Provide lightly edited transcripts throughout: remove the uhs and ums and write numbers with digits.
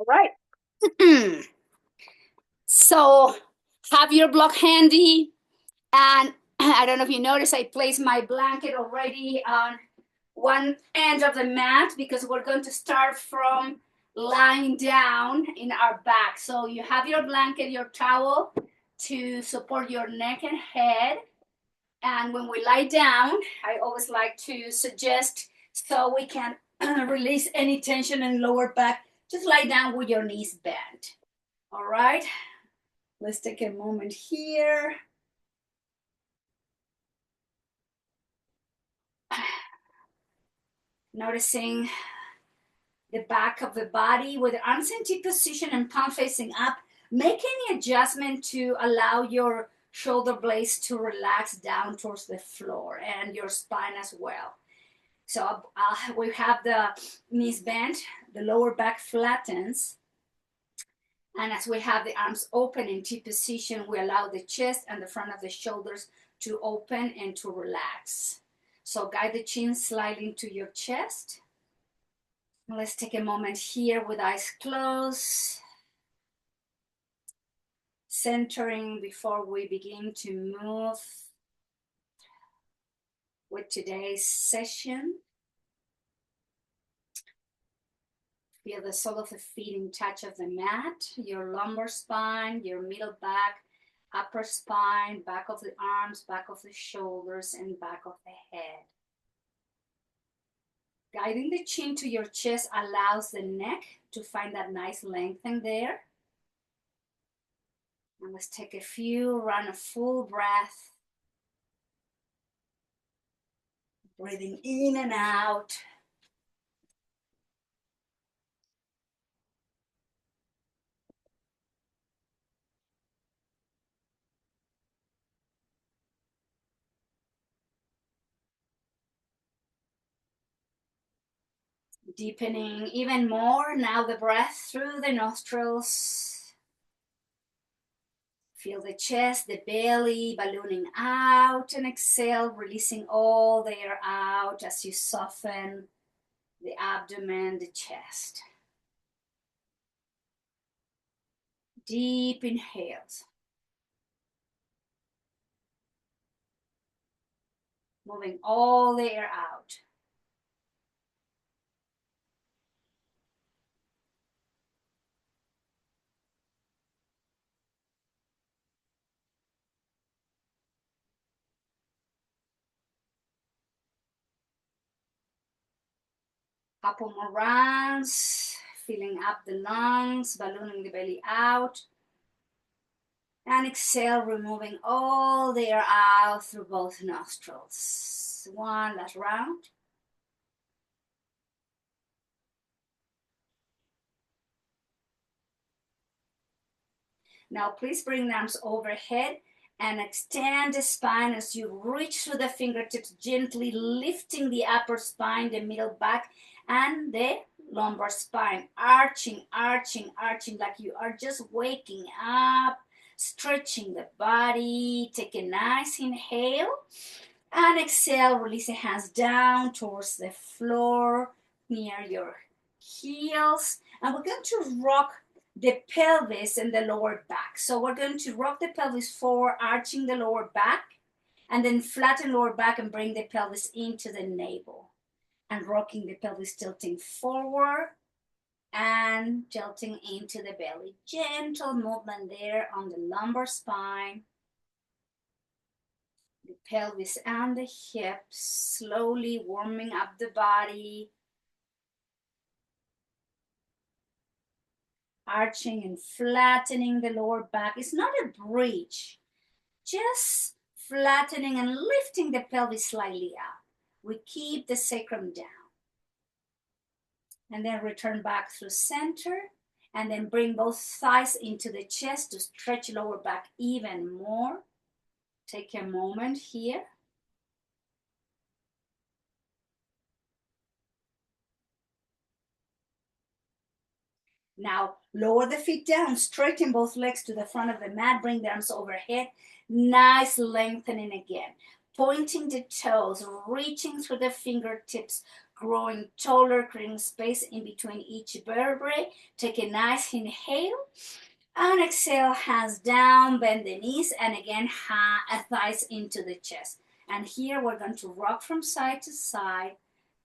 All right. So have your block handy. And I don't know if you notice, I placed my blanket already on one end of the mat because we're going to start from lying down in our back. So you have your blanket, your towel to support your neck and head. And when we lie down, I always like to suggest so we can release any tension in lower back, just lie down with your knees bent. All right, let's take a moment here. Noticing the back of the body with the arms in T position and palm facing up. Make any adjustment to allow your shoulder blades to relax down towards the floor and your spine as well. So we have the knees bent, the lower back flattens. And as we have the arms open in T position, we allow the chest and the front of the shoulders to open and to relax. So guide the chin slightly into your chest. Let's take a moment here with eyes closed. Centering before we begin to move with today's session. Feel the sole of the feet in touch of the mat, your lumbar spine, your middle back, upper spine, back of the arms, back of the shoulders, and back of the head. Guiding the chin to your chest allows the neck to find that nice lengthen there. And let's take a few, run a full breath. Breathing in and out. Deepening even more now the breath through the nostrils. Feel the chest, the belly ballooning out, and exhale, releasing all the air out as you soften the abdomen, the chest. Deep inhales. Moving all the air out. Couple more rounds, filling up the lungs, ballooning the belly out. And exhale, removing all the air out through both nostrils. One last round. Now please bring the arms overhead and extend the spine as you reach through the fingertips, gently lifting the upper spine, the middle back, and the lumbar spine. Arching, arching, arching, like you are just waking up, stretching the body. Take a nice inhale. And exhale, release the hands down towards the floor near your heels. And we're going to rock the pelvis and the lower back. So we're going to rock the pelvis forward, arching the lower back, and then flatten lower back and bring the pelvis into the navel. And rocking the pelvis, tilting forward and tilting into the belly. Gentle movement there on the lumbar spine. The pelvis and the hips, slowly warming up the body. Arching and flattening the lower back. It's not a bridge, just flattening and lifting the pelvis slightly up. We keep the sacrum down. And then return back through center. And then bring both thighs into the chest to stretch lower back even more. Take a moment here. Now, lower the feet down, straighten both legs to the front of the mat, bring the arms overhead. Nice lengthening again. Pointing the toes, reaching through the fingertips, growing taller, creating space in between each vertebrae. Take a nice inhale. And exhale, hands down, bend the knees, and again, thighs into the chest. And here we're going to rock from side to side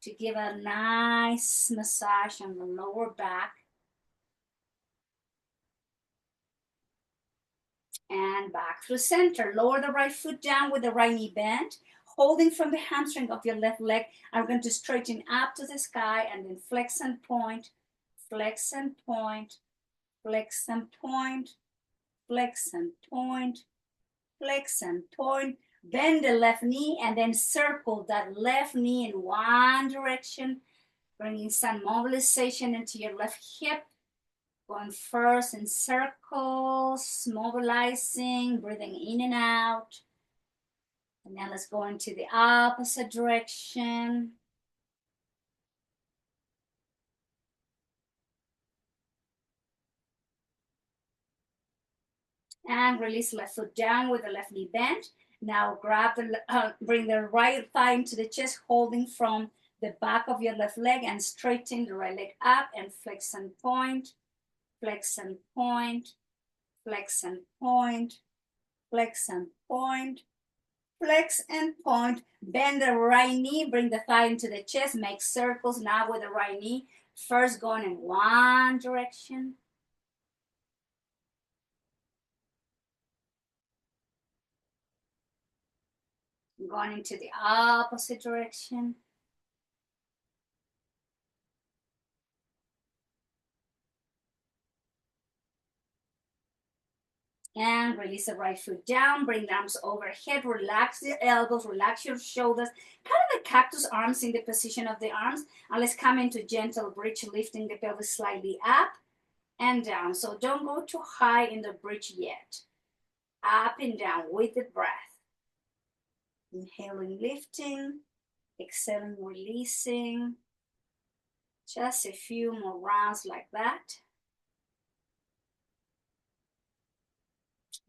to give a nice massage on the lower back. And back through center. Lower the right foot down with the right knee bent, holding from the hamstring of your left leg. I'm going to straighten up to the sky and then flex and point, flex and point, flex and point, flex and point, flex and point. Bend the left knee and then circle that left knee in one direction, bringing some mobilization into your left hip. Going first in circles, mobilizing, breathing in and out. And now let's go into the opposite direction. And release left foot down with the left knee bent. Now bring the right thigh into the chest, holding from the back of your left leg and straighten the right leg up and flex and point, flex and point, flex and point, flex and point, flex and point. Bend the right knee, bring the thigh into the chest, make circles now with the right knee. First going in one direction. Going into the opposite direction. And release the right foot down, bring the arms overhead, relax the elbows, relax your shoulders, kind of the cactus arms in the position of the arms. And let's come into gentle bridge, lifting the pelvis slightly up and down. So don't go too high in the bridge yet. Up and down with the breath. Inhaling, lifting, exhaling, releasing. Just a few more rounds like that.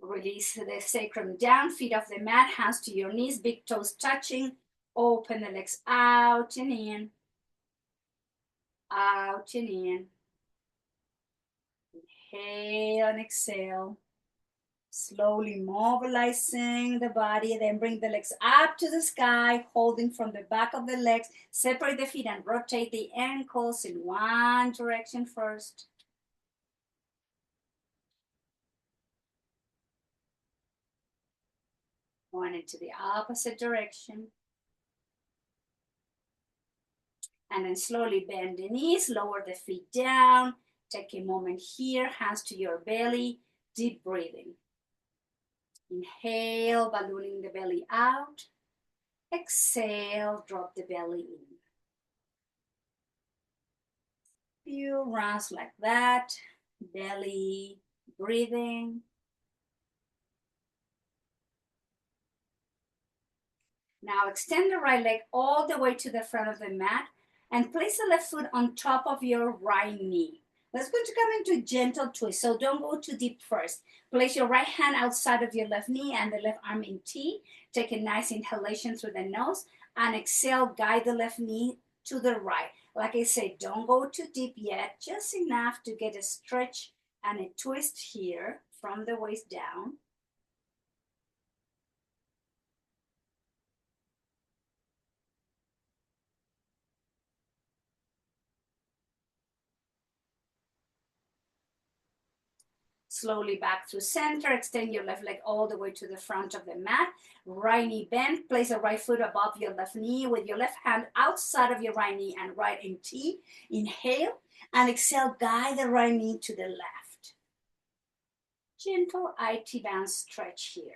Release the sacrum down, feet off the mat, hands to your knees, big toes touching. Open the legs out and in. Out and in. Inhale and exhale. Slowly mobilizing the body, then bring the legs up to the sky, holding from the back of the legs. Separate the feet and rotate the ankles in one direction first. Going into the opposite direction. And then slowly bend the knees, lower the feet down. Take a moment here, hands to your belly, deep breathing. Inhale, ballooning the belly out. Exhale, drop the belly in. Few rounds like that. Belly breathing. Now extend the right leg all the way to the front of the mat and place the left foot on top of your right knee. Let's going to come into a gentle twist, so don't go too deep first. Place your right hand outside of your left knee and the left arm in T. Take a nice inhalation through the nose and exhale, guide the left knee to the right. Like I said, don't go too deep yet, just enough to get a stretch and a twist here from the waist down. Slowly back through center, extend your left leg all the way to the front of the mat. Right knee bent, place the right foot above your left knee with your left hand outside of your right knee and right in T. Inhale and exhale, guide the right knee to the left. Gentle IT band stretch here.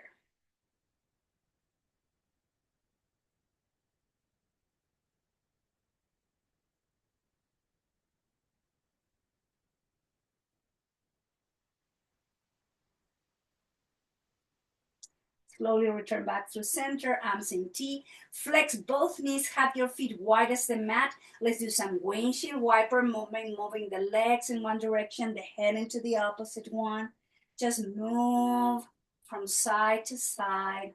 Slowly return back through center, arms in T. Flex both knees, have your feet wide as the mat. Let's do some windshield wiper movement, moving the legs in one direction, the head into the opposite one. Just move from side to side.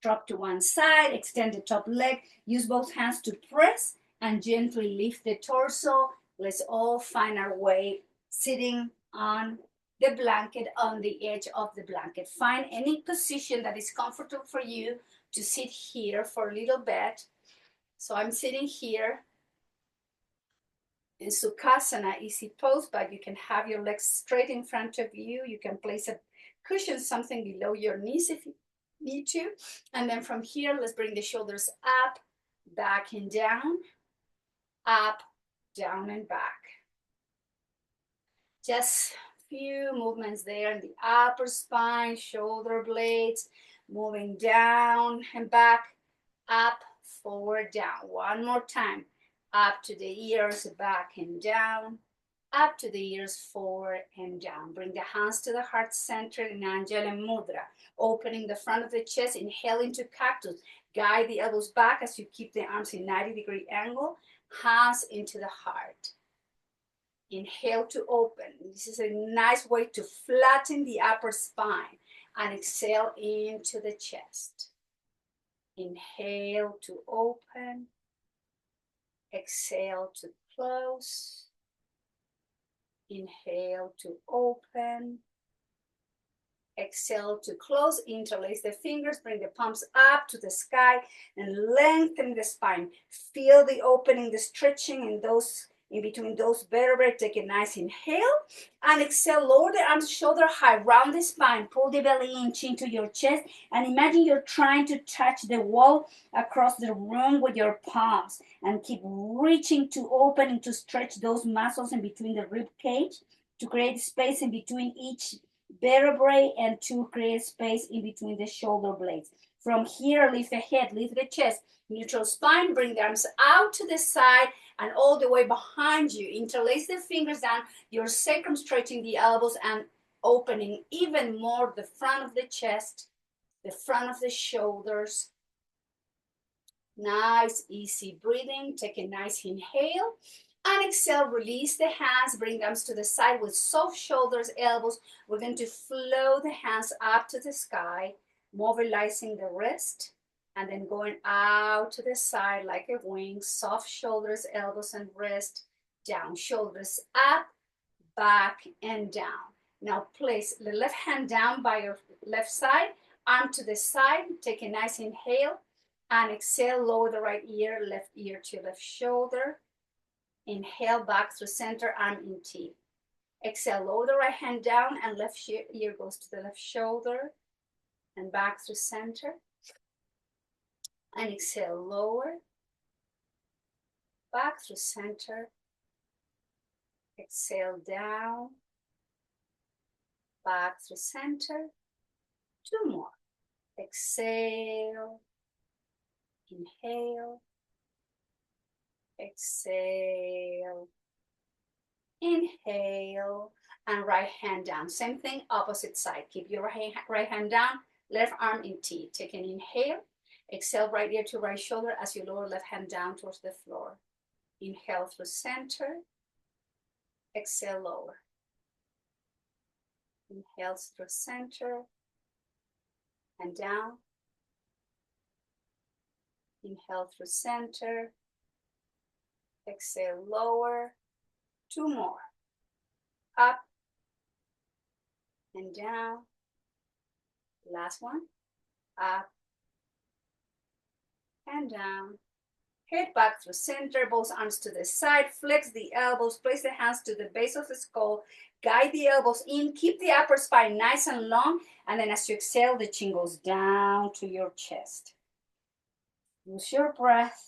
Drop to one side, extend the top leg, use both hands to press and gently lift the torso. Let's all find our way sitting on the blanket, on the edge of the blanket. Find any position that is comfortable for you to sit here for a little bit. So I'm sitting here in Sukhasana, easy pose, but you can have your legs straight in front of you. You can place a cushion, something below your knees if you need to. And then from here, let's bring the shoulders up, back and down, up, down and back. Just few movements there in the upper spine, shoulder blades, moving down and back, up, forward, down. One more time. Up to the ears, back and down, up to the ears, forward and down. Bring the hands to the heart center in Anjali Mudra, opening the front of the chest, inhale into cactus. Guide the elbows back as you keep the arms in 90-degree angle, hands into the heart. Inhale to open. This is a nice way to flatten the upper spine and exhale into the chest. Inhale to open. Exhale to close. Inhale to open. Exhale to close. Interlace the fingers. Bring the palms up to the sky and lengthen the spine. Feel the opening, the stretching in those in between those vertebrae. Take a nice inhale and exhale. Lower the arms shoulder high, round the spine. Pull the belly inch into your chest and imagine you're trying to touch the wall across the room with your palms, and keep reaching to open, to stretch those muscles in between the rib cage, to create space in between each vertebrae and to create space in between the shoulder blades. From here, lift the head, lift the chest, neutral spine. Bring the arms out to the side and all the way behind you. Interlace the fingers down, your sacrum, stretching the elbows and opening even more the front of the chest, the front of the shoulders. Nice, easy breathing. Take a nice inhale and exhale. Release the hands, bring them to the side with soft shoulders, elbows. We're going to flow the hands up to the sky, mobilizing the wrist, and then going out to the side like a wing. Soft shoulders, elbows, and wrist. Down, shoulders up, back, and down. Now place the left hand down by your left side, arm to the side. Take a nice inhale and exhale. Lower the right ear, left ear to left shoulder. Inhale, back through center, arm in T. Exhale, lower the right hand down and left ear goes to the left shoulder and back through center. And exhale, lower, back through center. Exhale, down, back through center. Two more. Exhale, inhale, exhale, inhale, and right hand down. Same thing, opposite side. Keep your right hand down, left arm in T. Take an inhale. Exhale, right ear to right shoulder as you lower left hand down towards the floor. Inhale through center. Exhale, lower. Inhale through center and down. Inhale through center. Exhale, lower. Two more. Up and down. Last one. Up and down. Head back through center, both arms to the side. Flex the elbows, place the hands to the base of the skull. Guide the elbows in, keep the upper spine nice and long. And then as you exhale, the chin goes down to your chest. Use your breath.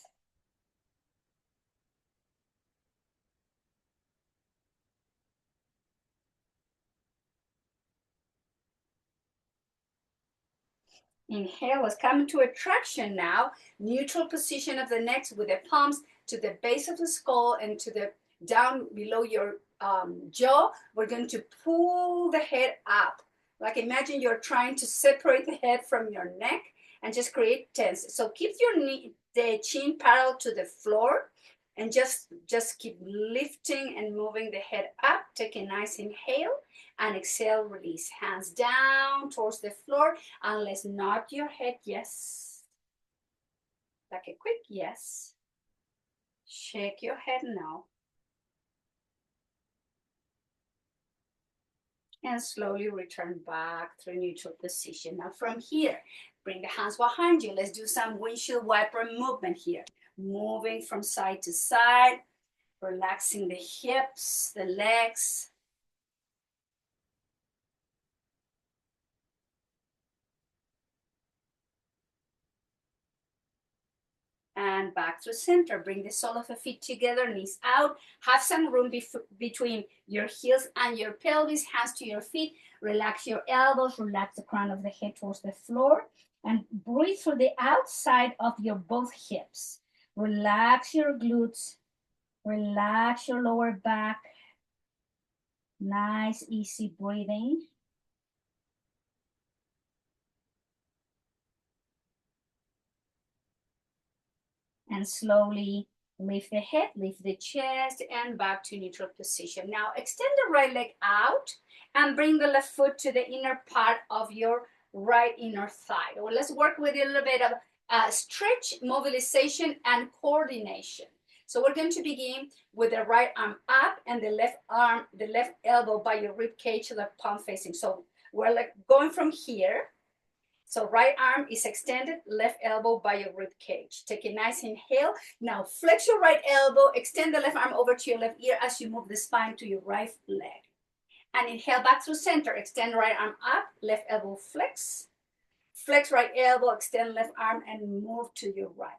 Inhale, let's come into a traction now. Neutral position of the neck with the palms to the base of the skull and to the down below your jaw. We're going to pull the head up. Like imagine you're trying to separate the head from your neck and just create tense. So keep the chin parallel to the floor and just keep lifting and moving the head up. Take a nice inhale And exhale, release. Hands down towards the floor. And let's nod your head, yes. Like a quick yes. Shake your head no. And slowly return back to neutral position. Now from here, bring the hands behind you. Let's do some windshield wiper movement here. Moving from side to side, relaxing the hips, the legs. And back to center. Bring the sole of the feet together, knees out. Have some room between your heels and your pelvis, hands to your feet. Relax your elbows, relax the crown of the head towards the floor. And breathe through the outside of your both hips. Relax your glutes. Relax your lower back. Nice, easy breathing. And slowly lift the head, lift the chest, and back to neutral position. Now extend the right leg out and bring the left foot to the inner part of your right inner thigh. Well, let's work with a little bit of stretch, mobilization, and coordination. So we're going to begin with the right arm up and the left arm, the left elbow by your rib cage, the palm facing. So we're like going from here. So right arm is extended, left elbow by your rib cage. Take a nice inhale. Now flex your right elbow, extend the left arm over to your left ear as you move the spine to your right leg. And inhale back through center, extend right arm up, left elbow flex. Flex right elbow, extend left arm and move to your right.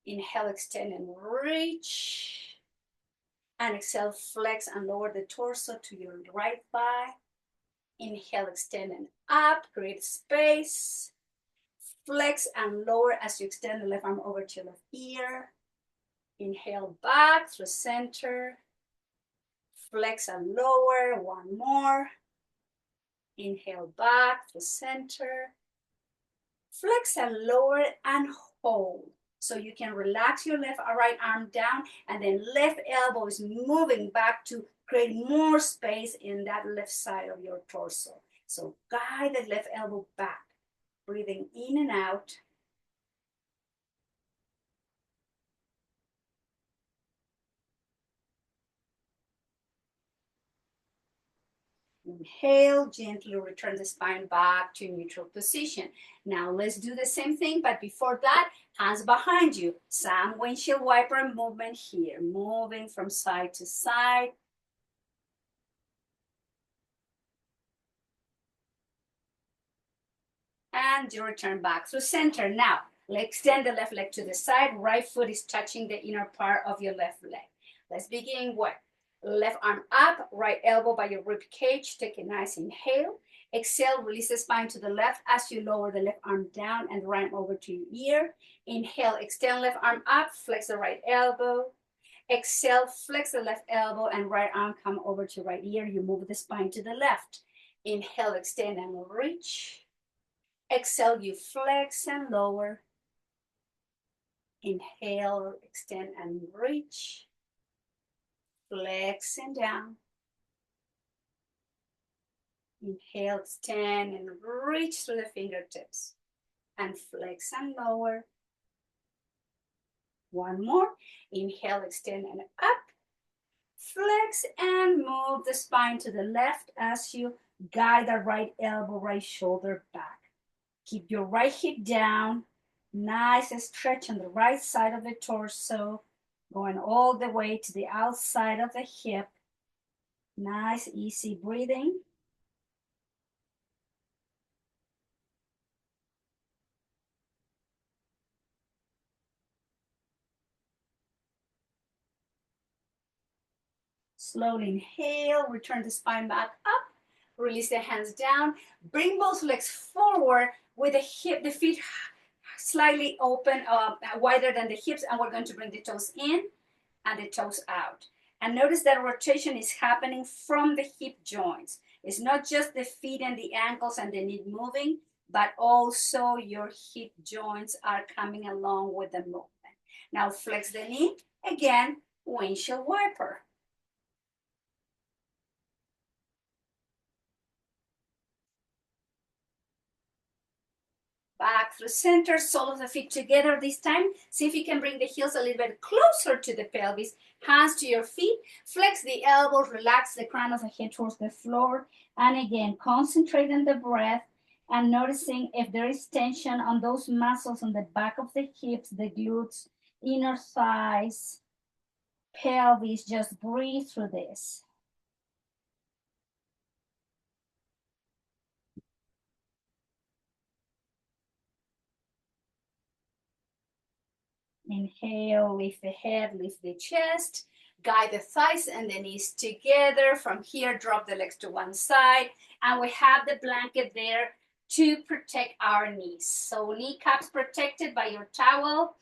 Inhale, extend and reach. And exhale, flex and lower the torso to your right thigh. Inhale, extend and up, create space. Flex and lower as you extend the left arm over to your left ear. Inhale back through center. Flex and lower, one more. Inhale back through center. Flex and lower and hold. So you can relax your left or right arm down and then left elbow is moving back to create more space in that left side of your torso. So guide the left elbow back, breathing in and out. Inhale, gently return the spine back to neutral position. Now let's do the same thing, but before that, hands behind you. Some windshield wiper movement here, moving from side to side. And you return back to center. Now, extend the left leg to the side. Right foot is touching the inner part of your left leg. Let's begin with left arm up, right elbow by your rib cage. Take a nice inhale. Exhale, release the spine to the left as you lower the left arm down and right arm over to your ear. Inhale, extend left arm up, flex the right elbow. Exhale, flex the left elbow and right arm come over to right ear. You move the spine to the left. Inhale, extend and reach. Exhale, you flex and lower. Inhale, extend and reach. Flex and down. Inhale, extend and reach through the fingertips. And flex and lower. One more. Inhale, extend and up. Flex and move the spine to the left as you guide the right elbow, right shoulder back. Keep your right hip down. Nice stretch on the right side of the torso, going all the way to the outside of the hip. Nice, easy breathing. Slowly inhale, return the spine back up. Release the hands down. Bring both legs forward with the feet slightly open, wider than the hips, and we're going to bring the toes in and the toes out. And notice that rotation is happening from the hip joints. It's not just the feet and the ankles and the knee moving, but also your hip joints are coming along with the movement. Now flex the knee. Again, windshield wiper. Back through center, sole of the feet together this time. See if you can bring the heels a little bit closer to the pelvis. Hands to your feet. Flex the elbows, relax the crown of the head towards the floor. And again, concentrate on the breath and noticing if there is tension on those muscles on the back of the hips, the glutes, inner thighs, pelvis. Just breathe through this. Inhale, lift the head, lift the chest, guide the thighs and the knees together. From here, drop the legs to one side, and we have the blanket there to protect our knees. So kneecaps protected by your towel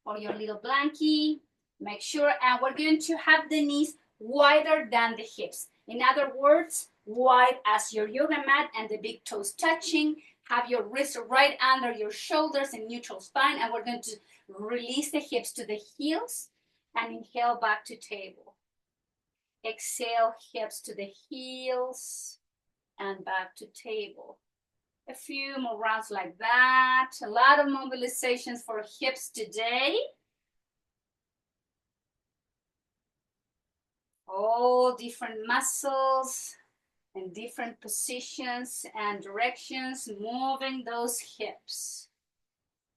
or your little blankie. Make sure, and we're going to have the knees wider than the hips. In other words, wide as your yoga mat and the big toes touching. Have your wrists right under your shoulders in neutral spine, and we're going to release the hips to the heels and inhale back to table. Exhale, hips to the heels and back to table. A few more rounds like that. A lot of mobilizations for hips today. All different muscles in different positions and directions, moving those hips.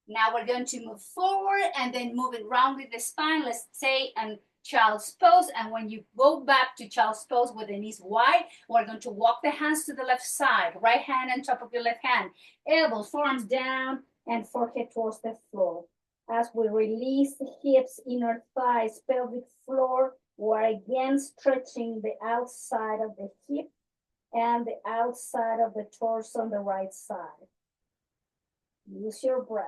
Now we're going to move forward and then moving round with the spine. Let's say in child's pose. And when you go back to child's pose with the knees wide, we're going to walk the hands to the left side. Right hand on top of your left hand. Elbows, forearms down, and forehead towards the floor. As we release the hips, inner thighs, pelvic floor, we're again stretching the outside of the hip and the outside of the torso on the right side. Use your breath.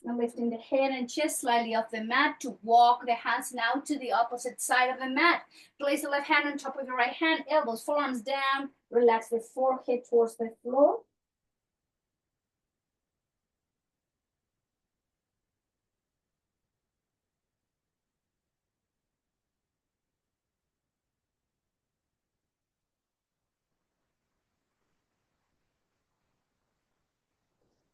And lifting the head and chest slightly off the mat to walk the hands now to the opposite side of the mat. Place the left hand on top of your right hand, elbows, forearms down. Relax the forehead towards the floor.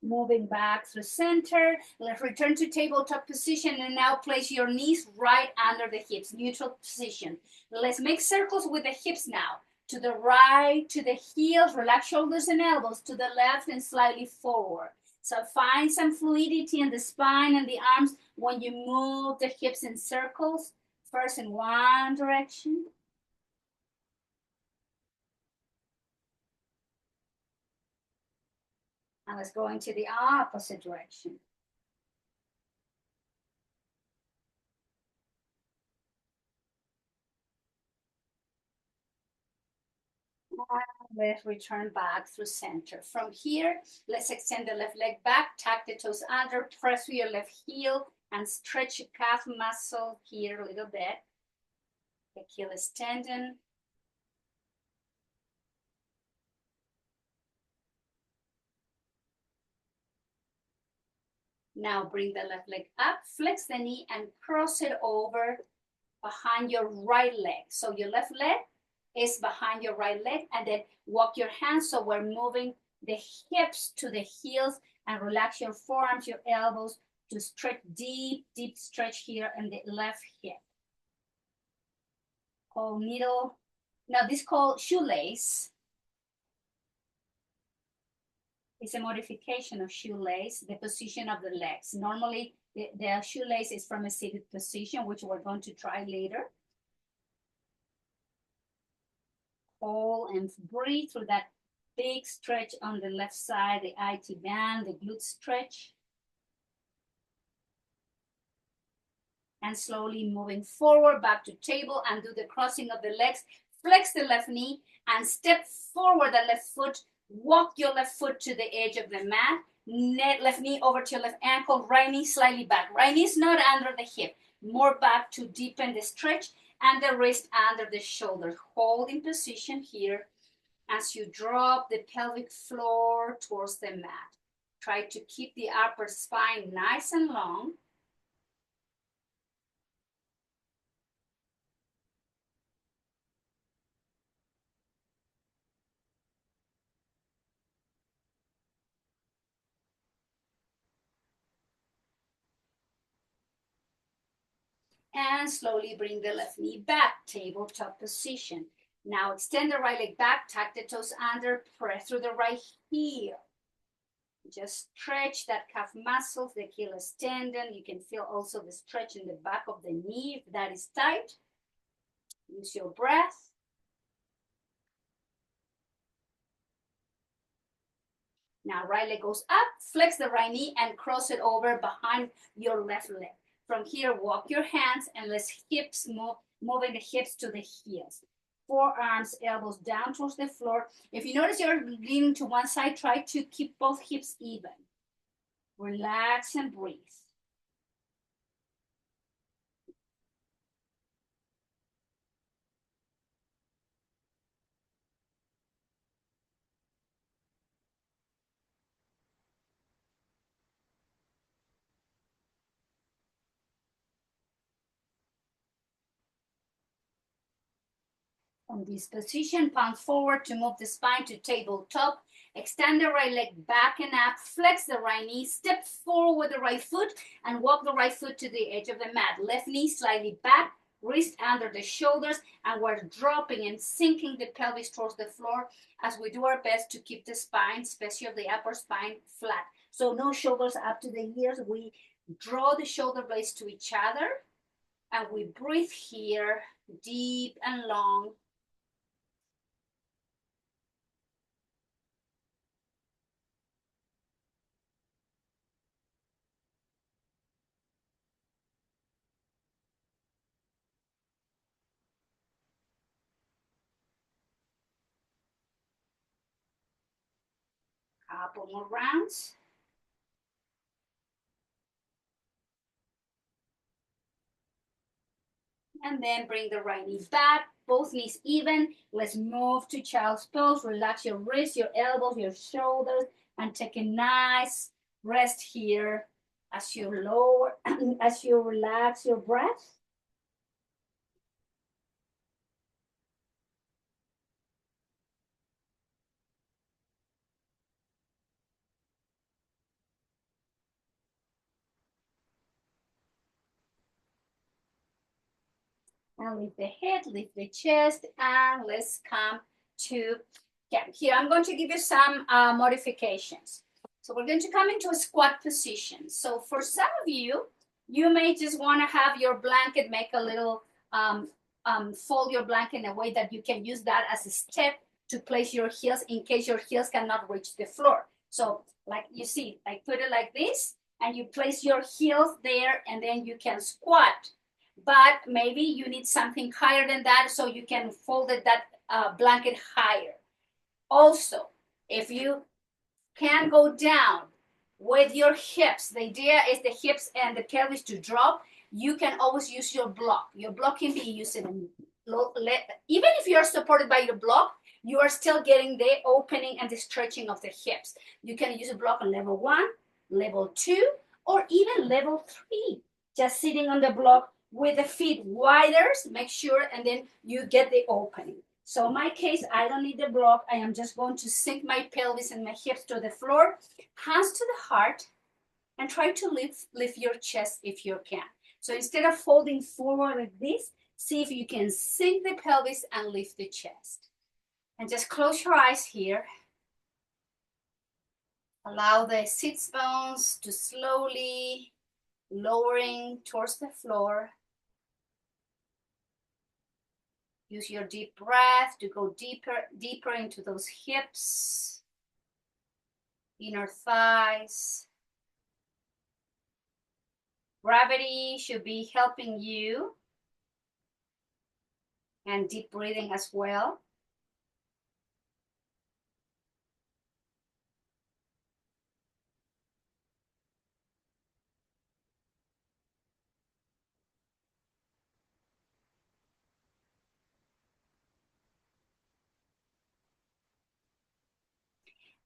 Moving back through center. Let's return to tabletop position and now place your knees right under the hips, neutral position. Let's make circles with the hips now. To the right, to the heels, relax shoulders and elbows, to the left and slightly forward. So find some fluidity in the spine and the arms when you move the hips in circles. First in one direction. And let's go into the opposite direction. Let's return back through center. From here, let's extend the left leg back, tuck the toes under, press with your left heel, and stretch your calf muscle here a little bit. Achilles tendon. Now bring the left leg up, flex the knee, and cross it over behind your right leg. So your left leg is behind your right leg, and then walk your hands so we're moving the hips to the heels and relax your forearms, your elbows to stretch deep stretch here in the left hip. Called needle. Now this called shoelace. It's a modification of shoelace, the position of the legs. Normally the shoelace is from a seated position, which we're going to try later. Hold and breathe through that big stretch on the left side, the IT band, the glute stretch. And slowly moving forward back to table and do the crossing of the legs. Flex the left knee and step forward the left foot. Walk your left foot to the edge of the mat. Left knee over to your left ankle. Right knee slightly back. Right knee is not under the hip. More back to deepen the stretch. And the wrist under the shoulder. Hold in position here as you drop the pelvic floor towards the mat. Try to keep the upper spine nice and long. And slowly bring the left knee back, tabletop position. Now extend the right leg back, tuck the toes under, press through the right heel. Just stretch that calf muscles, the Achilles tendon. You can feel also the stretch in the back of the knee if that is tight. Use your breath. Now right leg goes up, flex the right knee and cross it over behind your left leg. From here, walk your hands and let's hips move, moving the hips to the heels. Forearms, elbows down towards the floor. If you notice you're leaning to one side, try to keep both hips even. Relax and breathe. From this position, palms forward to move the spine to tabletop. Extend the right leg back and up. Flex the right knee. Step forward with the right foot and walk the right foot to the edge of the mat. Left knee slightly back, wrist under the shoulders, and we're dropping and sinking the pelvis towards the floor as we do our best to keep the spine, especially the upper spine, flat. So no shoulders up to the ears. We draw the shoulder blades to each other and we breathe here deep and long. Couple more rounds. And then bring the right knee back, both knees even. Let's move to child's pose. Relax your wrists, your elbows, your shoulders, and take a nice rest here as you lower, as you relax your breath. And lift the head, lift the chest, and let's come to, yeah, here I'm going to give you some modifications. So we're going to come into a squat position. So for some of you, you may just want to have your blanket, make a little, fold your blanket in a way that you can use that as a step to place your heels in case your heels cannot reach the floor. So like you see, I put it like this, and you place your heels there, and then you can squat, but maybe you need something higher than that so you can fold it, that blanket higher. Also, if you can go down with your hips, the idea is the hips and the pelvis to drop, you can always use your block. Your block can be used in even if you're supported by your block, you are still getting the opening and the stretching of the hips. You can use a block on level 1, level 2, or even level 3. Just sitting on the block with the feet wider, make sure, and then you get the opening. So in my case, I don't need the block. I am just going to sink my pelvis and my hips to the floor, hands to the heart, and try to lift your chest if you can. So instead of folding forward like this, see if you can sink the pelvis and lift the chest. And just close your eyes here. Allow the sit bones to slowly lowering towards the floor. Use your deep breath to go deeper into those hips, inner thighs. Gravity should be helping you, and deep breathing as well.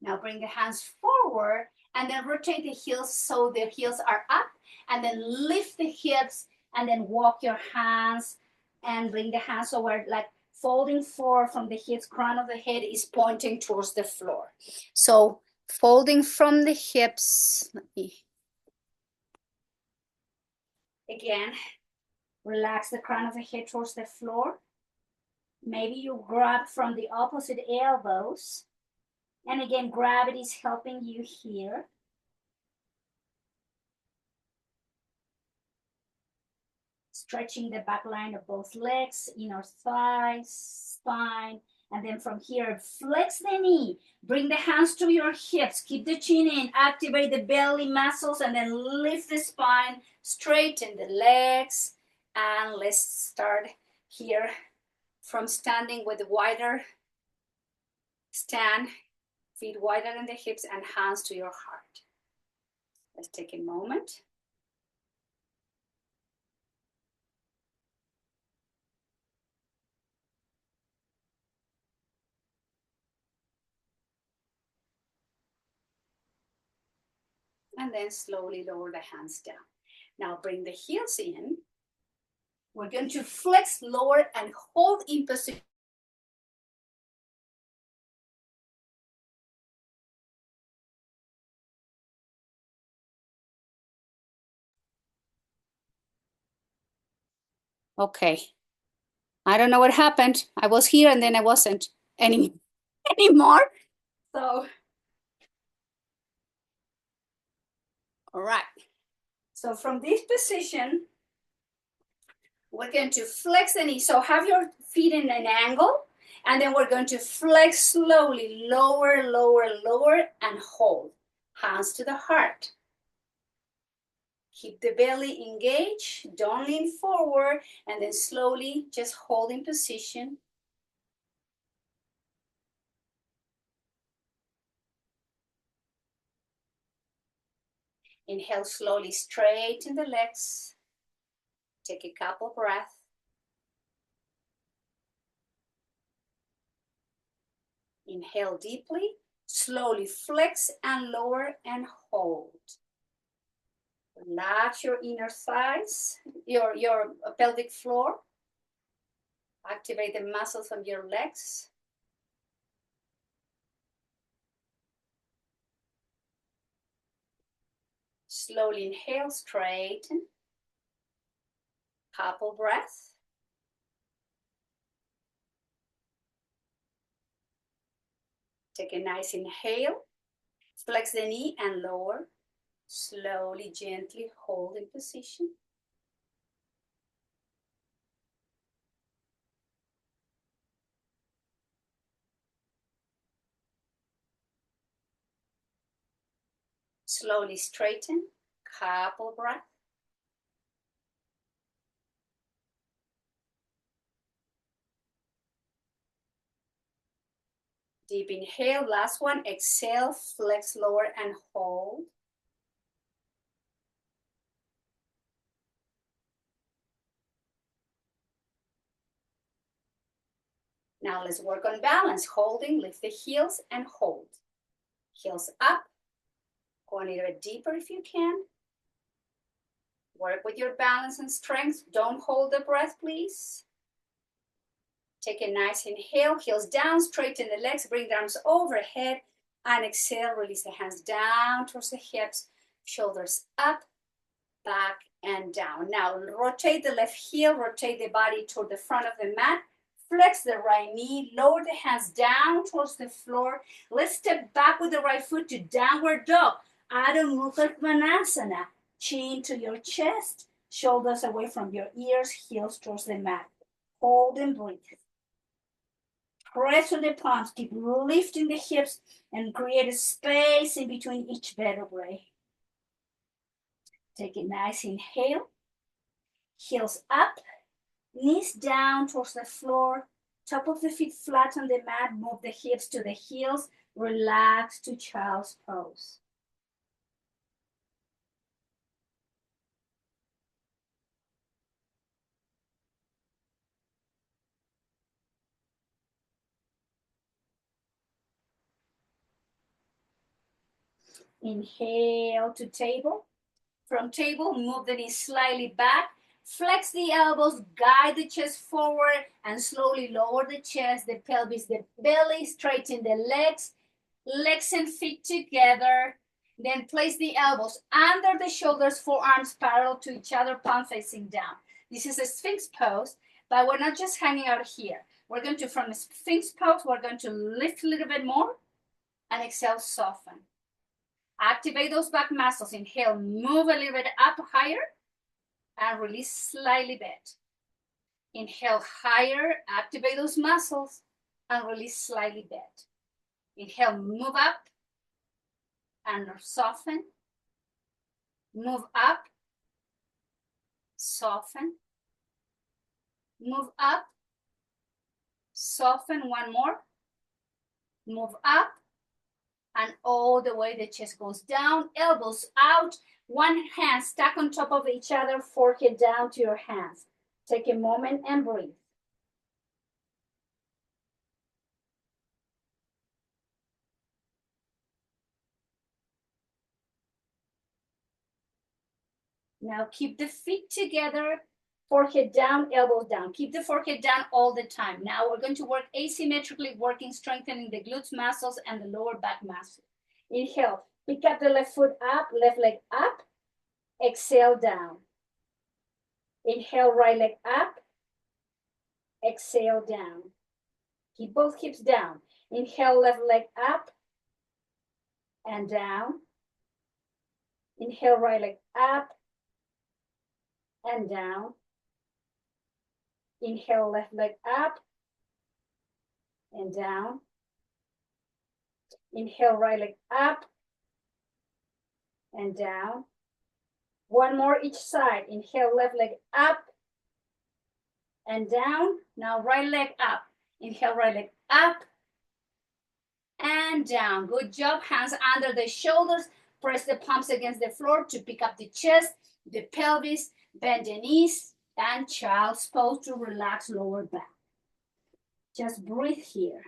Now bring the hands forward and then rotate the heels so the heels are up, and then lift the hips, and then walk your hands and bring the hands over, like folding forward from the hips. Crown of the head is pointing towards the floor. So folding from the hips. Let me again relax the crown of the head towards the floor. Maybe you grab from the opposite elbows. And again, gravity is helping you here. Stretching the back line of both legs, inner thighs, spine. And then from here, flex the knee. Bring the hands to your hips. Keep the chin in. Activate the belly muscles. And then lift the spine. Straighten the legs. And let's start here from standing with a wider stand. Feet wider than the hips and hands to your heart. Let's take a moment. And then slowly lower the hands down. Now bring the heels in. We're going to flex, lower, and hold in position. Okay. I don't know what happened. I was here and then I wasn't anymore. So, all right. So from this position, we're going to flex the knee. So have your feet in an angle, and then we're going to flex slowly, lower, lower, lower, and hold. Hands to the heart. Keep the belly engaged, don't lean forward, and then slowly just hold in position. Inhale slowly, straighten the legs. Take a couple breaths. Inhale deeply, slowly flex and lower and hold. Relax your inner thighs, your pelvic floor. Activate the muscles of your legs. Slowly inhale, straighten. Couple breaths. Take a nice inhale. Flex the knee and lower. Slowly, gently hold in position. Slowly straighten. Couple breaths. Deep inhale, last one. Exhale, flex, lower, and hold. Now let's work on balance. Holding, lift the heels and hold. Heels up. Go a little bit deeper if you can. Work with your balance and strength. Don't hold the breath, please. Take a nice inhale, heels down, straighten the legs, bring the arms overhead, and exhale, release the hands down towards the hips, shoulders up, back, and down. Now rotate the left heel, rotate the body toward the front of the mat, flex the right knee, lower the hands down towards the floor. Let's step back with the right foot to downward dog. Adho Mukha Svanasana. Chin to your chest, shoulders away from your ears, heels towards the mat. Hold and breathe. Press with the palms, keep lifting the hips and create a space in between each vertebrae. Take a nice inhale, heels up, knees down towards the floor, top of the feet flat on the mat, move the hips to the heels, relax to child's pose. Inhale to table. From table, move the knees slightly back. Flex the elbows, guide the chest forward, and slowly lower the chest, the pelvis, the belly, straighten the legs, legs and feet together. Then place the elbows under the shoulders, forearms parallel to each other, palm facing down. This is a Sphinx pose, but we're not just hanging out here. We're going to, from the Sphinx pose, we're going to lift a little bit more and exhale, soften. Activate those back muscles. Inhale, move a little bit up higher and release slightly bit. Inhale higher, activate those muscles and release slightly bit. Inhale, move up and soften. Move up, soften. Move up, soften. One more. Move up and all the way the chest goes down, elbows out, one hand stacked on top of each other, forehead down to your hands. Take a moment and breathe. Now keep the feet together, forehead down, elbows down. Keep the forehead down all the time. Now we're going to work asymmetrically, working, strengthening the glutes muscles and the lower back muscle. Inhale, pick up the left foot up, left leg up. Exhale, down. Inhale, right leg up. Exhale, down. Keep both hips down. Inhale, left leg up and down. Inhale, right leg up and down. Inhale, left leg up and down. Inhale, right leg up and down. One more each side. Inhale, left leg up and down. Now right leg up. Inhale, right leg up and down. Good job. Hands under the shoulders. Press the palms against the floor to pick up the chest, the pelvis, bend the knees, and child's pose to relax lower back. Just breathe here.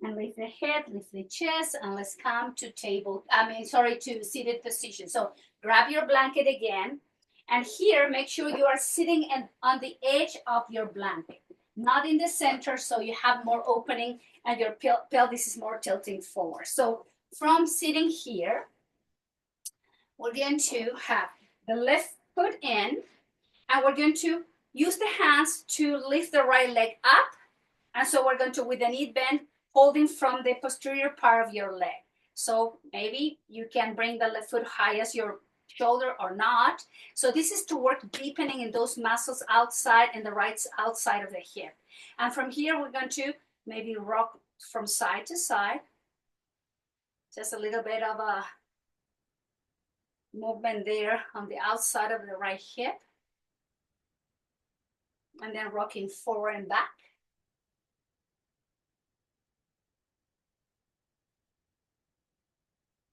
And lift the head, lift the chest, and let's come to to seated position. So grab your blanket again. And here, make sure you are sitting on the edge of your blanket, not in the center, so you have more opening and your pelvis is more tilting forward. So from sitting here, we're going to have the left foot in, and we're going to use the hands to lift the right leg up. And so we're going to, with the knee bend, holding from the posterior part of your leg. So maybe you can bring the left foot high as your shoulder or not. So this is to work deepening in those muscles outside and the right outside of the hip. And from here, we're going to maybe rock from side to side. Just a little bit of a movement there on the outside of the right hip. And then rocking forward and back.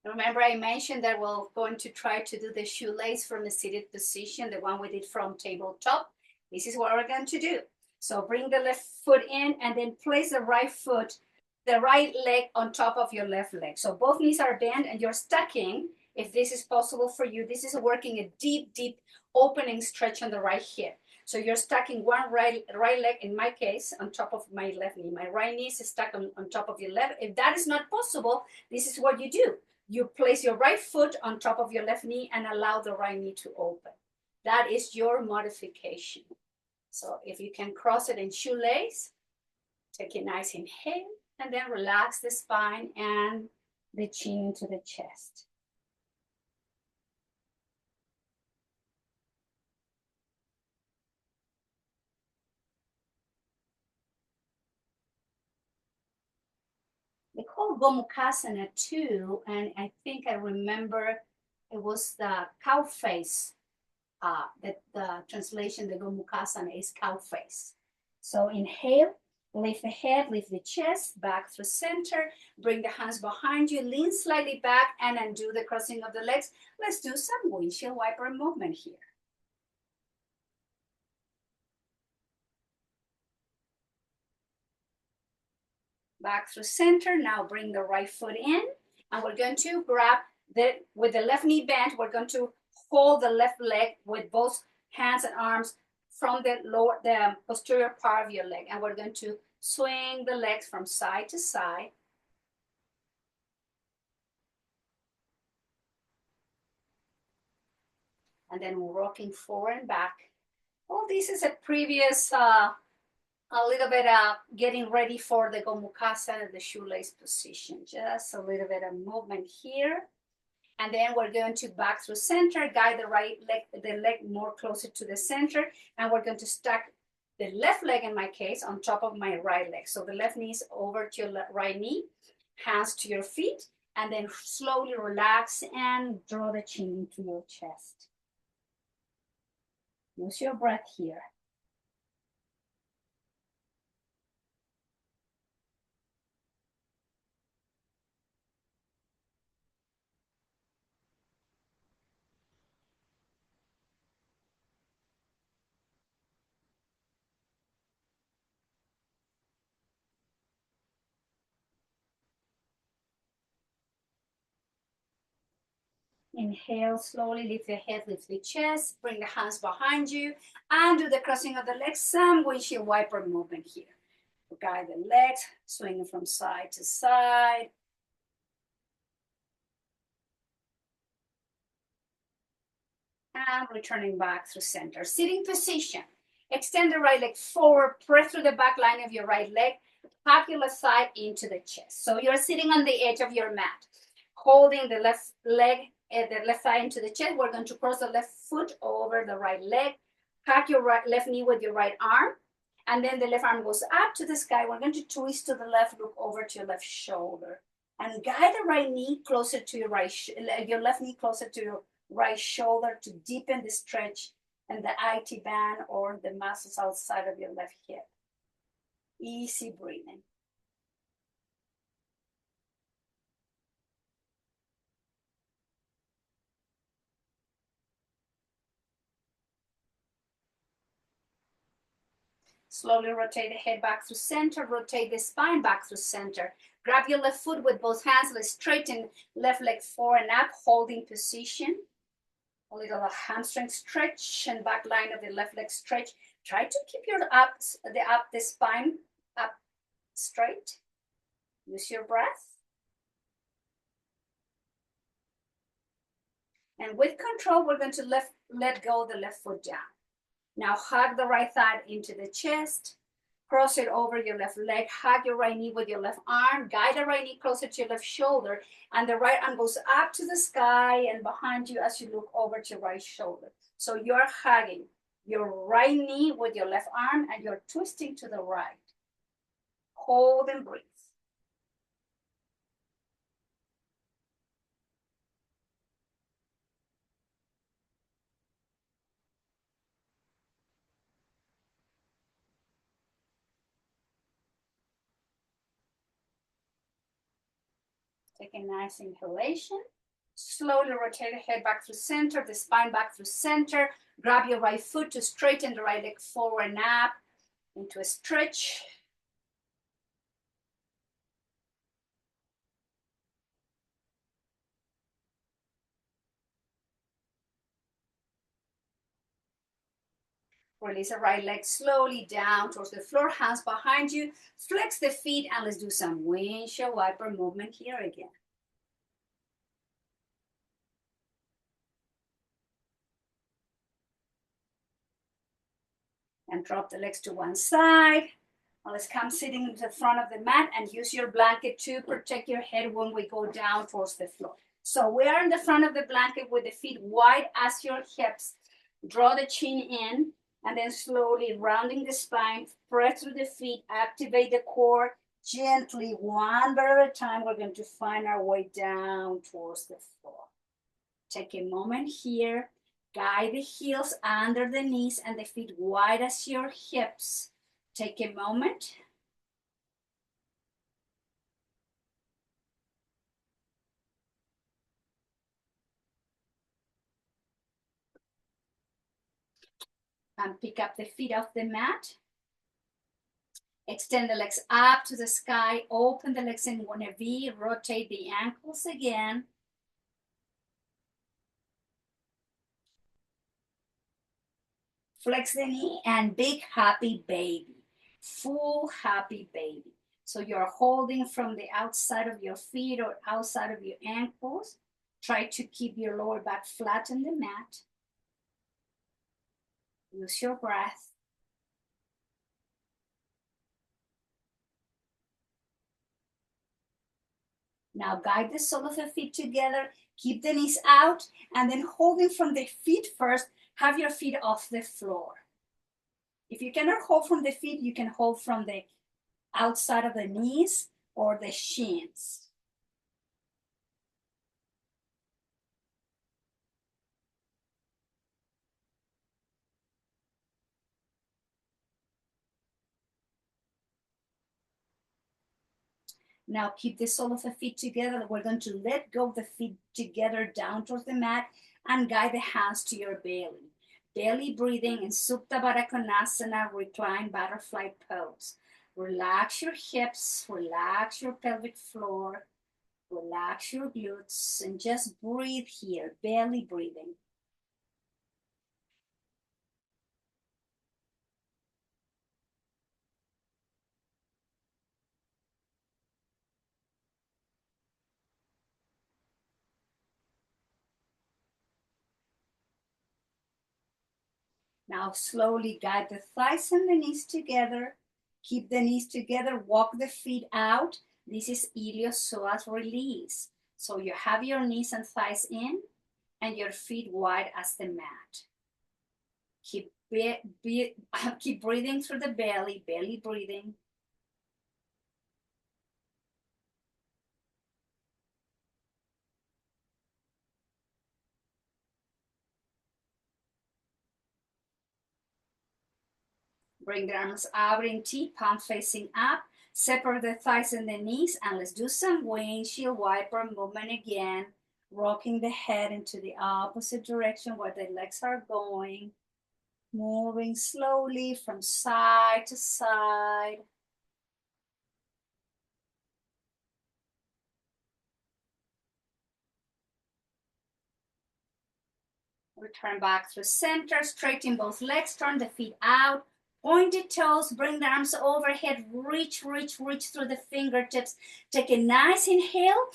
Remember, I mentioned that we're going to try to do the shoelace from a seated position, the one we did from tabletop. This is what we're going to do. So bring the left foot in and then place the right leg on top of your left leg. So both knees are bent and you're stacking, if this is possible for you. This is working a deep, deep opening stretch on the right hip. So you're stacking one right leg, in my case, on top of my left knee. My right knee is stuck on top of your left. If that is not possible, this is what you do. You place your right foot on top of your left knee and allow the right knee to open. That is your modification. So if you can cross it in shoelace, take a nice inhale and then relax the spine and the chin to the chest. They call Gomukhasana too, and I think I remember it was the cow face. The translation, the Gomukhasana is cow face. So inhale, Lift the head, lift the chest, back through center. Bring the hands behind you, lean slightly back, and undo the crossing of the legs. Let's do some windshield wiper movement here. Back through center. Now bring the right foot in, and we're going to grab with the left knee bent, we're going to hold the left leg with both hands and arms from the posterior part of your leg, and we're going to swing the legs from side to side. And then rocking forward and back. Oh, this is a previous, a little bit getting ready for the Gomukhasa, the shoelace position. Just a little bit of movement here. And then we're going to back through center, guide the right leg, the leg more closer to the center. And we're going to stack the left leg, in my case, on top of my right leg. So the left knee is over to your right knee, hands to your feet, and then slowly relax and draw the chin into your chest. Use your breath here. Inhale, slowly lift the head, lift the chest, bring the hands behind you, and do the crossing of the legs, some windshield wiper movement here. Guide the legs, swinging from side to side. And returning back through center. Sitting position. Extend the right leg forward, press through the back line of your right leg, hug your left side into the chest. So you're sitting on the edge of your mat, holding the left leg, the left thigh into the chest. We're going to cross the left foot over the right leg, hug your left knee with your right arm, and then the left arm goes up to the sky. We're going to twist to the left, look over to your left shoulder, and guide the right knee closer to your your left knee closer to your right shoulder to deepen the stretch and the IT band or the muscles outside of your left hip. Easy breathing. Slowly rotate the head back through center, rotate the spine back through center. Grab your left foot with both hands, let's straighten left leg forward and up, holding position. A little hamstring stretch and back line of the left leg stretch. Try to keep your the spine up straight. Use your breath. And with control, we're going to let go the left foot down. Now hug the right thigh into the chest. Cross it over your left leg. Hug your right knee with your left arm. Guide the right knee closer to your left shoulder. And the right arm goes up to the sky and behind you as you look over to your right shoulder. So you're hugging your right knee with your left arm and you're twisting to the right. Hold and breathe. Take a nice inhalation. Slowly rotate the head back through center, the spine back through center. Grab your right foot to straighten the right leg forward and up into a stretch. Release the right leg slowly down towards the floor, hands behind you. Flex the feet and let's do some windshield wiper movement here again. And drop the legs to one side. Now let's come sitting in the front of the mat and use your blanket to protect your head when we go down towards the floor. So we are in the front of the blanket with the feet wide as your hips. Draw the chin in and then slowly rounding the spine, press through the feet, activate the core. Gently, one bar at a time, we're going to find our way down towards the floor. Take a moment here. Guide the heels under the knees and the feet wide as your hips. Take a moment. And pick up the feet off the mat. Extend the legs up to the sky. Open the legs in a V. Rotate the ankles again. Flex the knee and big happy baby. Full happy baby. So you're holding from the outside of your feet or outside of your ankles. Try to keep your lower back flat on the mat. Use your breath. Now guide the sole of the feet together. Keep the knees out and then holding from the feet first, have your feet off the floor. If you cannot hold from the feet, you can hold from the outside of the knees or the shins. Now keep the sole of the feet together. We're going to let go of the feet together down towards the mat and guide the hands to your belly. Belly breathing in Supta Baddha Konasana, reclined butterfly pose. Relax your hips, relax your pelvic floor, relax your glutes, and just breathe here, belly breathing. Now slowly guide the thighs and the knees together. Keep the knees together, walk the feet out. This is iliopsoas release. So you have your knees and thighs in and your feet wide as the mat. Keep breathing through the belly, belly breathing. Bring the arms out in T, palm facing up. Separate the thighs and the knees, and let's do some windshield wiper movement again. Rocking the head into the opposite direction where the legs are going. Moving slowly from side to side. Return back through center, straighten both legs, turn the feet out. Pointed toes, bring the arms overhead, reach through the fingertips. Take a nice inhale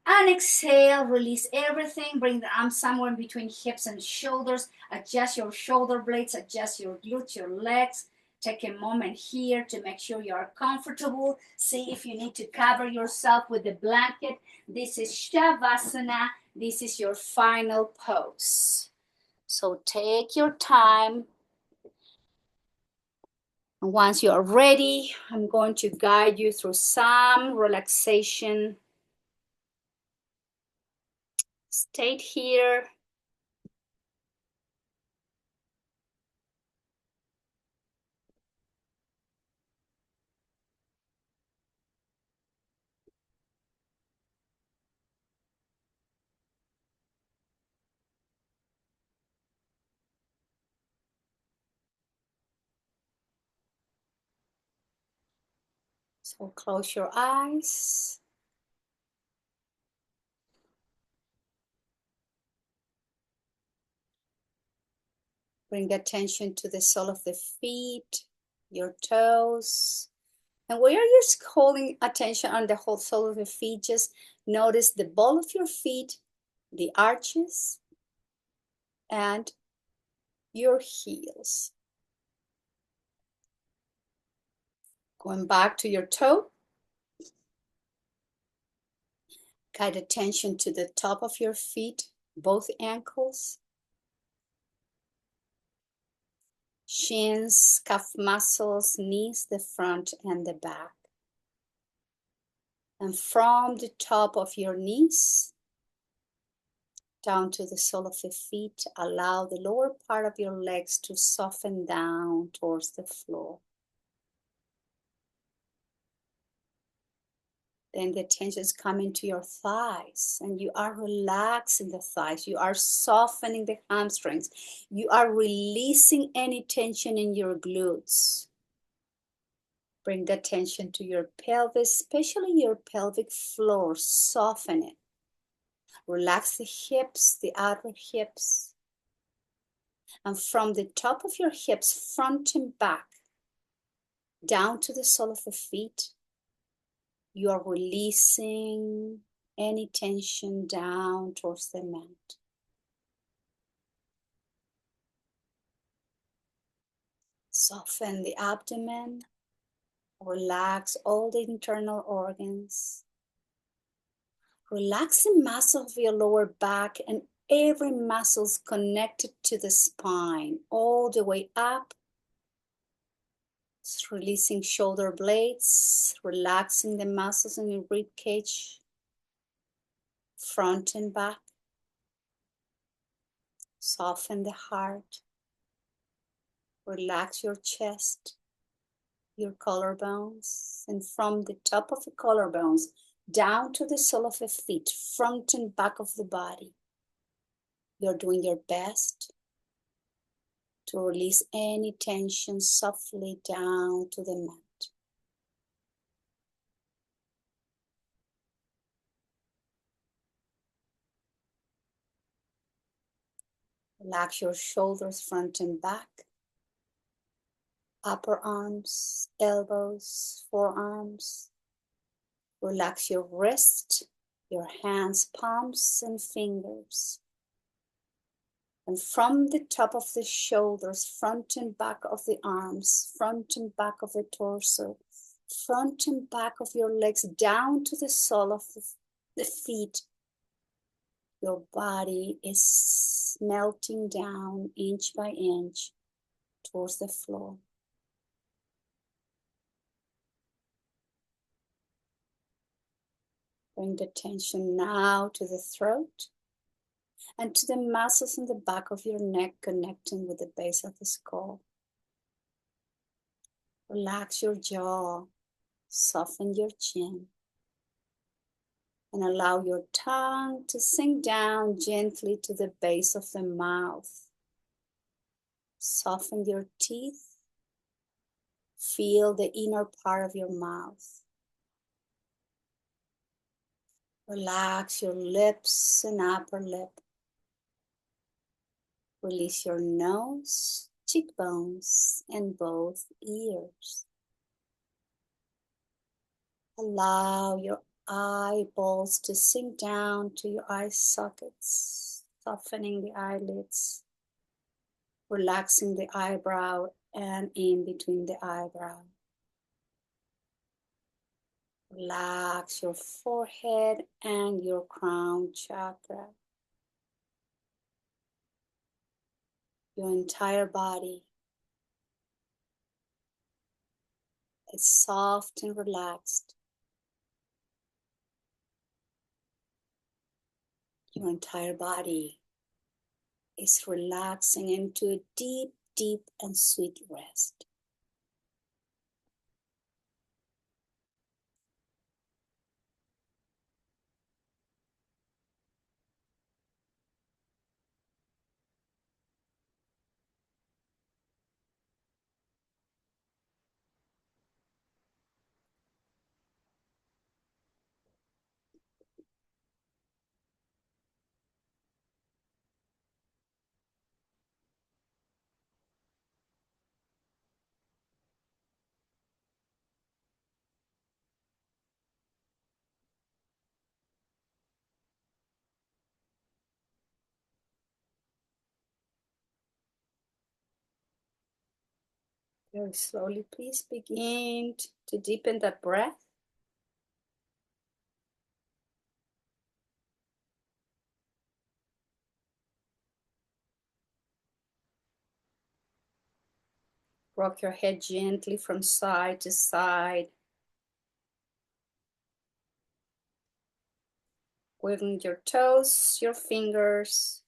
and exhale, release everything. Bring the arms somewhere in between hips and shoulders. Adjust your shoulder blades, adjust your glutes, your legs. Take a moment here to make sure you are comfortable. See if you need to cover yourself with the blanket. This is Shavasana. This is your final pose. So take your time. And once you are ready, I'm going to guide you through some relaxation. Stay here. So close your eyes. Bring attention to the sole of the feet, your toes. And where you're holding attention on the whole sole of the feet, just notice the ball of your feet, the arches, and your heels. Going back to your toe. Guide attention to the top of your feet, both ankles. Shins, calf muscles, knees, the front and the back. And from the top of your knees down to the sole of the feet, allow the lower part of your legs to soften down towards the floor. Then the attention is coming to your thighs and you are relaxing the thighs. You are softening the hamstrings. You are releasing any tension in your glutes. Bring the attention to your pelvis, especially your pelvic floor. Soften it. Relax the hips, the outer hips. And from the top of your hips, front and back, down to the sole of the feet, you are releasing any tension down towards the mat. Soften the abdomen, relax all the internal organs. Relax the muscle of your lower back and every muscle is connected to the spine, all the way up. Just releasing shoulder blades, relaxing the muscles in your rib cage, front and back. Soften the heart. Relax your chest, your collarbones, and from the top of the collarbones down to the sole of the feet, front and back of the body. You're doing your best to release any tension softly down to the mat. Relax your shoulders, front and back, upper arms, elbows, forearms. Relax your wrist, your hands, palms, and fingers. And from the top of the shoulders, front and back of the arms, front and back of the torso, front and back of your legs, down to the sole of the feet. Your body is melting down inch by inch towards the floor. Bring the tension now to the throat and to the muscles in the back of your neck connecting with the base of the skull. Relax your jaw, soften your chin, and allow your tongue to sink down gently to the base of the mouth. Soften your teeth, feel the inner part of your mouth. Relax your lips and upper lip. Release your nose, cheekbones, and both ears. Allow your eyeballs to sink down to your eye sockets, softening the eyelids, relaxing the eyebrow and in between the eyebrow. Relax your forehead and your crown chakra. Your entire body is soft and relaxed. Your entire body is relaxing into a deep, deep and sweet rest. Very slowly, please begin to deepen that breath. Rock your head gently from side to side. Wiggling your toes, your fingers.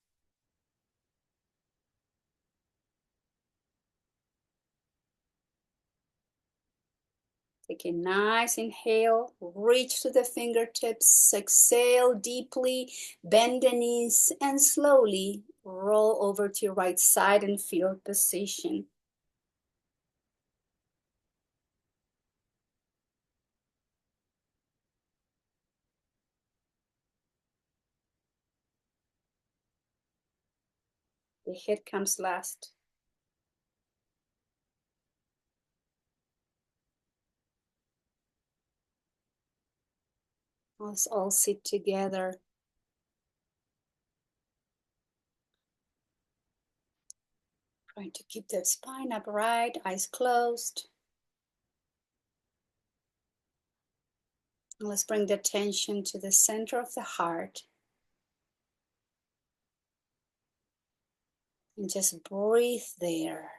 Take a nice inhale, reach to the fingertips, exhale deeply, bend the knees, and slowly roll over to your right side in fetal position. The head comes last. Let's all sit together. Trying to keep the spine upright, eyes closed. Let's bring the attention to the center of the heart. And just breathe there.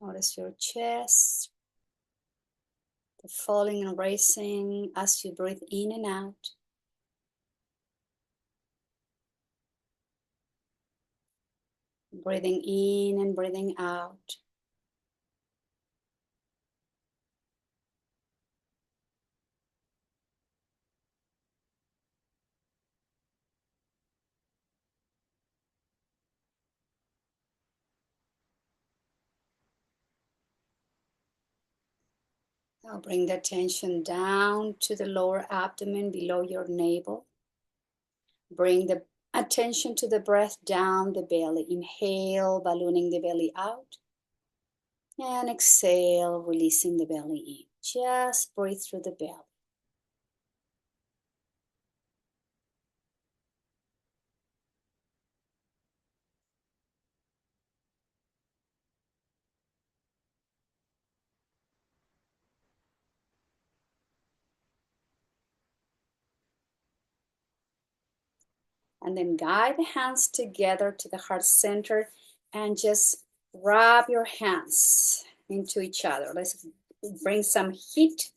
Notice your chest, the falling and raising as you breathe in and out. Breathing in and breathing out. Now bring the attention down to the lower abdomen below your navel. Bring the attention to the breath down the belly. Inhale, ballooning the belly out. And exhale, releasing the belly in. Just breathe through the belly. And then guide the hands together to the heart center and just rub your hands into each other. Let's bring some heat.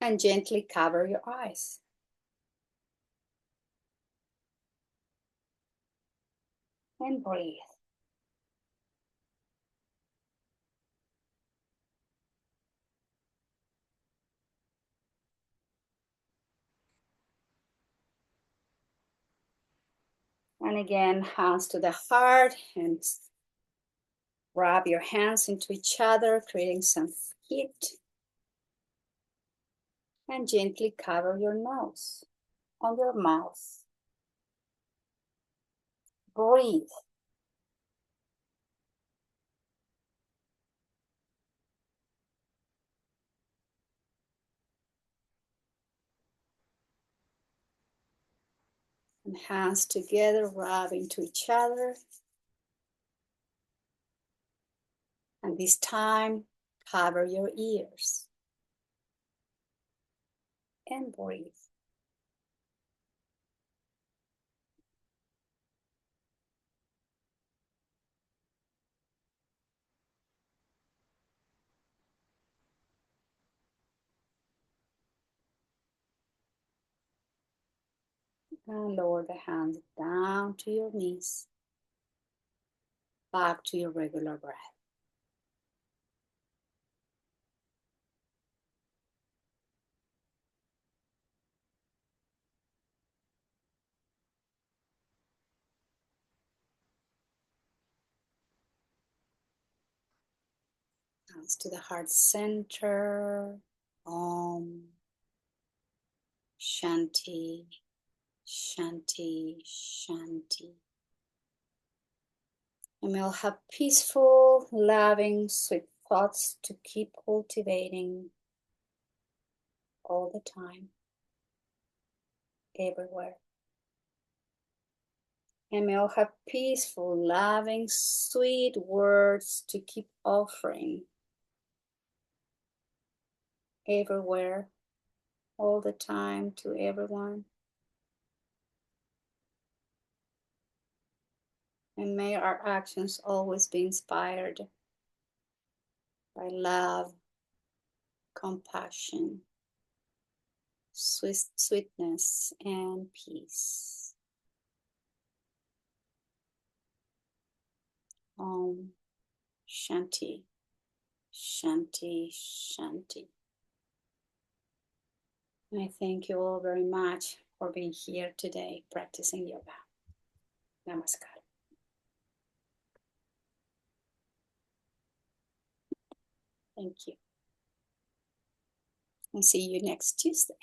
And gently cover your eyes. And breathe. And again, hands to the heart and rub your hands into each other, creating some heat. And gently cover your nose and your mouth. Breathe. And hands together, rub into each other. And this time, cover your ears. And breathe. And lower the hands down to your knees. Back to your regular breath. Hands to the heart center. Om. Shanti. Shanti. Shanti. And we'll have peaceful, loving, sweet thoughts to keep cultivating all the time, everywhere. And we'll have peaceful, loving, sweet words to keep offering everywhere, all the time, to everyone. And may our actions always be inspired by love, compassion, sweetness, and peace. Om Shanti, Shanti, Shanti. And I thank you all very much for being here today practicing yoga. Namaskar. Thank you. And see you next Tuesday.